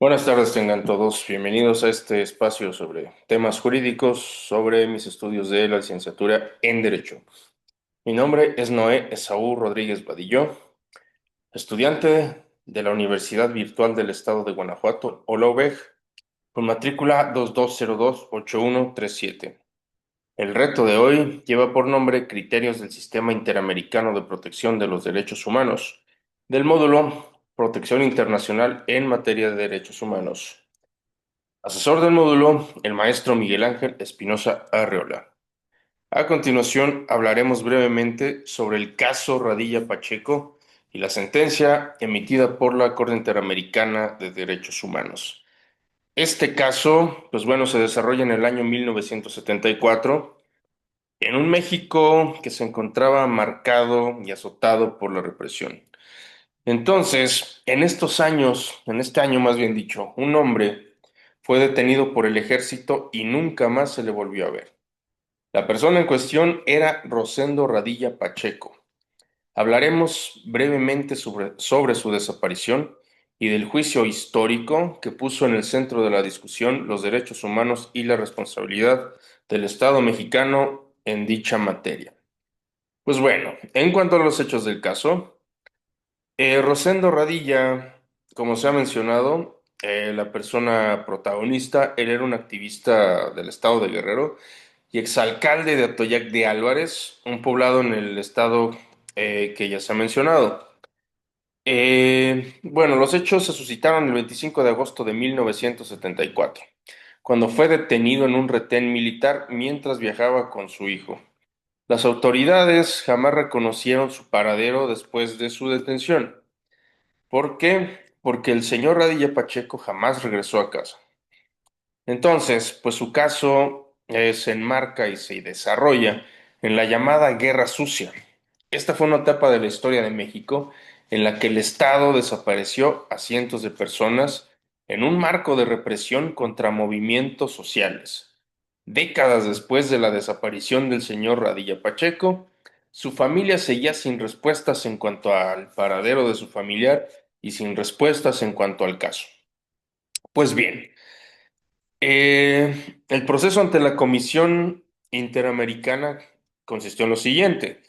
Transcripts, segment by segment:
Buenas tardes, tengan todos bienvenidos a este espacio sobre temas jurídicos, sobre mis estudios de la licenciatura en Derecho. Mi nombre es Noé Esaú Rodríguez Vadillo, estudiante de la Universidad Virtual del Estado de Guanajuato, o la UVEG, con matrícula 22028137. El reto de hoy lleva por nombre Criterios del Sistema Interamericano de Protección de los Derechos Humanos, del módulo Protección Internacional en materia de derechos humanos. Asesor del módulo, el maestro Miguel Ángel Espinosa Arreola. A continuación, hablaremos brevemente sobre el caso Radilla Pacheco y la sentencia emitida por la Corte Interamericana de Derechos Humanos. Este caso, pues bueno, se desarrolla en el año 1974, en un México que se encontraba marcado y azotado por la represión. Entonces, en estos años, en este año más bien dicho, un hombre fue detenido por el ejército y nunca más se le volvió a ver. La persona en cuestión era Rosendo Radilla Pacheco. Hablaremos brevemente sobre su desaparición y del juicio histórico que puso en el centro de la discusión los derechos humanos y la responsabilidad del Estado mexicano en dicha materia. Pues bueno, en cuanto a los hechos del caso, Rosendo Radilla, como se ha mencionado, la persona protagonista, él era un activista del estado de Guerrero y exalcalde de Atoyac de Álvarez, un poblado en el estado que ya se ha mencionado. Bueno, los hechos se suscitaron el 25 de agosto de 1974, cuando fue detenido en un retén militar mientras viajaba con su hijo. Las autoridades jamás reconocieron su paradero después de su detención. ¿Por qué? Porque el señor Radilla Pacheco jamás regresó a casa. Entonces, pues su caso se enmarca y se desarrolla en la llamada Guerra Sucia. Esta fue una etapa de la historia de México en la que el Estado desapareció a cientos de personas en un marco de represión contra movimientos sociales. Décadas después de la desaparición del señor Radilla Pacheco, su familia seguía sin respuestas en cuanto al paradero de su familiar y sin respuestas en cuanto al caso. Pues bien, el proceso ante la Comisión Interamericana consistió en lo siguiente.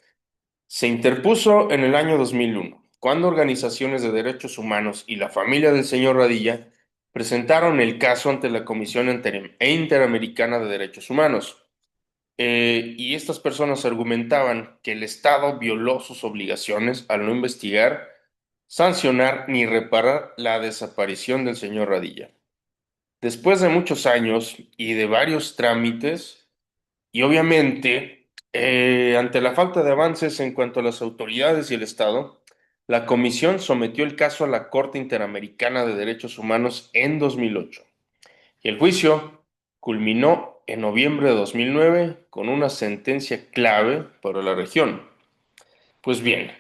Se interpuso en el año 2001, cuando organizaciones de derechos humanos y la familia del señor Radilla presentaron el caso ante la Comisión Interamericana de Derechos Humanos. Y estas personas argumentaban que el Estado violó sus obligaciones al no investigar, sancionar ni reparar la desaparición del señor Radilla. Después de muchos años y de varios trámites, y obviamente ante la falta de avances en cuanto a las autoridades y el Estado, la Comisión sometió el caso a la Corte Interamericana de Derechos Humanos en 2008. Y el juicio culminó en noviembre de 2009 con una sentencia clave para la región. Pues bien,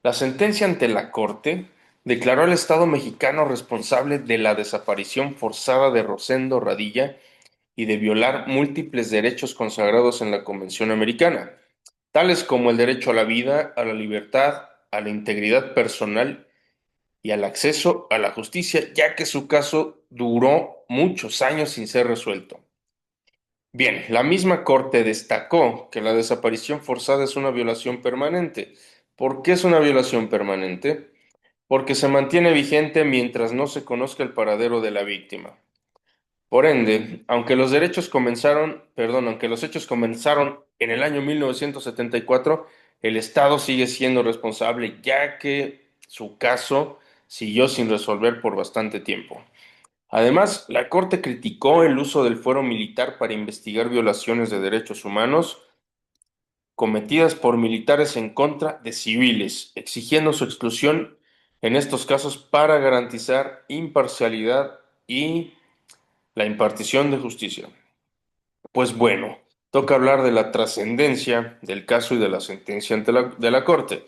la sentencia ante la Corte declaró al Estado mexicano responsable de la desaparición forzada de Rosendo Radilla y de violar múltiples derechos consagrados en la Convención Americana, tales como el derecho a la vida, a la libertad, a la integridad personal y al acceso a la justicia, ya que su caso duró muchos años sin ser resuelto. Bien, la misma Corte destacó que la desaparición forzada es una violación permanente. ¿Por qué es una violación permanente? Porque se mantiene vigente mientras no se conozca el paradero de la víctima. Por ende, aunque los hechos comenzaron en el año 1974, el Estado sigue siendo responsable, ya que su caso siguió sin resolver por bastante tiempo. Además, la Corte criticó el uso del fuero militar para investigar violaciones de derechos humanos cometidas por militares en contra de civiles, exigiendo su exclusión en estos casos para garantizar imparcialidad y la impartición de justicia. Pues bueno, toca hablar de la trascendencia del caso y de la sentencia de la Corte.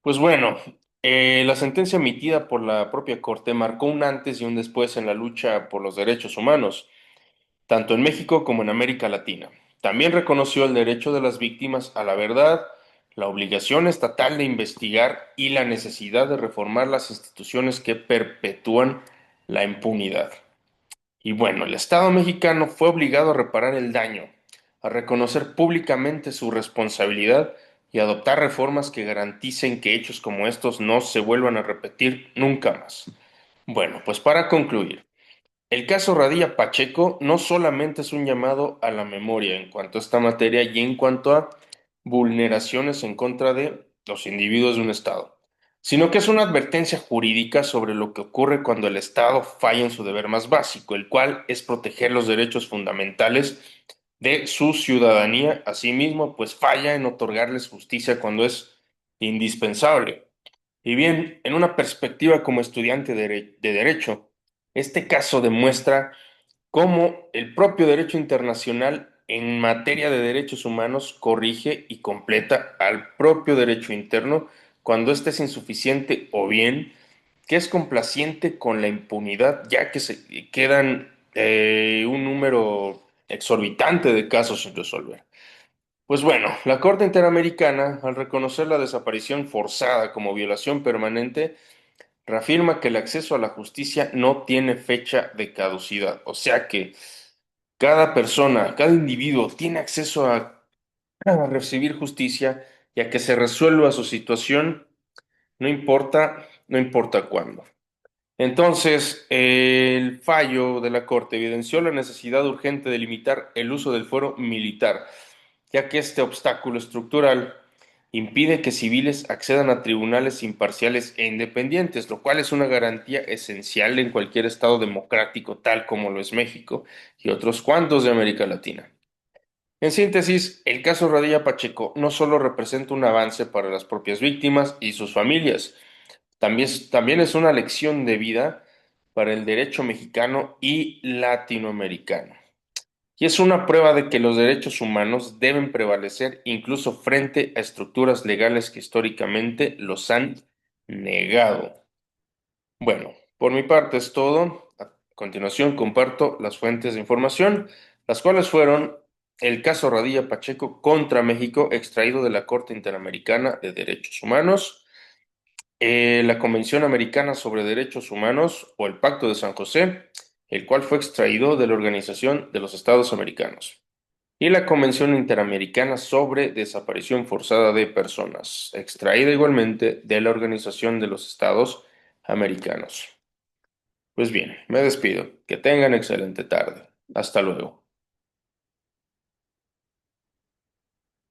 Pues bueno, la sentencia emitida por la propia Corte marcó un antes y un después en la lucha por los derechos humanos, tanto en México como en América Latina. También reconoció el derecho de las víctimas a la verdad, la obligación estatal de investigar y la necesidad de reformar las instituciones que perpetúan la impunidad. Y bueno, el Estado mexicano fue obligado a reparar el daño, a reconocer públicamente su responsabilidad y adoptar reformas que garanticen que hechos como estos no se vuelvan a repetir nunca más. Bueno, pues para concluir. El caso Radilla Pacheco no solamente es un llamado a la memoria en cuanto a esta materia y en cuanto a vulneraciones en contra de los individuos de un Estado, sino que es una advertencia jurídica sobre lo que ocurre cuando el Estado falla en su deber más básico, el cual es proteger los derechos fundamentales de su ciudadanía, asimismo, pues falla en otorgarles justicia cuando es indispensable. Y bien, en una perspectiva como estudiante de Derecho, este caso demuestra cómo el propio derecho internacional en materia de derechos humanos corrige y completa al propio derecho interno cuando éste es insuficiente o bien que es complaciente con la impunidad, ya que se quedan un número exorbitante de casos sin resolver. Pues bueno, la Corte Interamericana, al reconocer la desaparición forzada como violación permanente, reafirma que el acceso a la justicia no tiene fecha de caducidad. O sea que cada persona, cada individuo tiene acceso a recibir justicia y a que se resuelva su situación, no importa cuándo. Entonces, el fallo de la Corte evidenció la necesidad urgente de limitar el uso del fuero militar, ya que este obstáculo estructural impide que civiles accedan a tribunales imparciales e independientes, lo cual es una garantía esencial en cualquier estado democrático, tal como lo es México y otros cuantos de América Latina. En síntesis, el caso Radilla Pacheco no solo representa un avance para las propias víctimas y sus familias, también es una lección de vida para el derecho mexicano y latinoamericano. Y es una prueba de que los derechos humanos deben prevalecer incluso frente a estructuras legales que históricamente los han negado. Bueno, por mi parte es todo. A continuación comparto las fuentes de información, las cuales fueron el caso Radilla Pacheco contra México, extraído de la Corte Interamericana de Derechos Humanos, la Convención Americana sobre Derechos Humanos o el Pacto de San José, el cual fue extraído de la Organización de los Estados Americanos, y la Convención Interamericana sobre Desaparición Forzada de Personas, extraída igualmente de la Organización de los Estados Americanos. Pues bien, me despido. Que tengan excelente tarde. Hasta luego.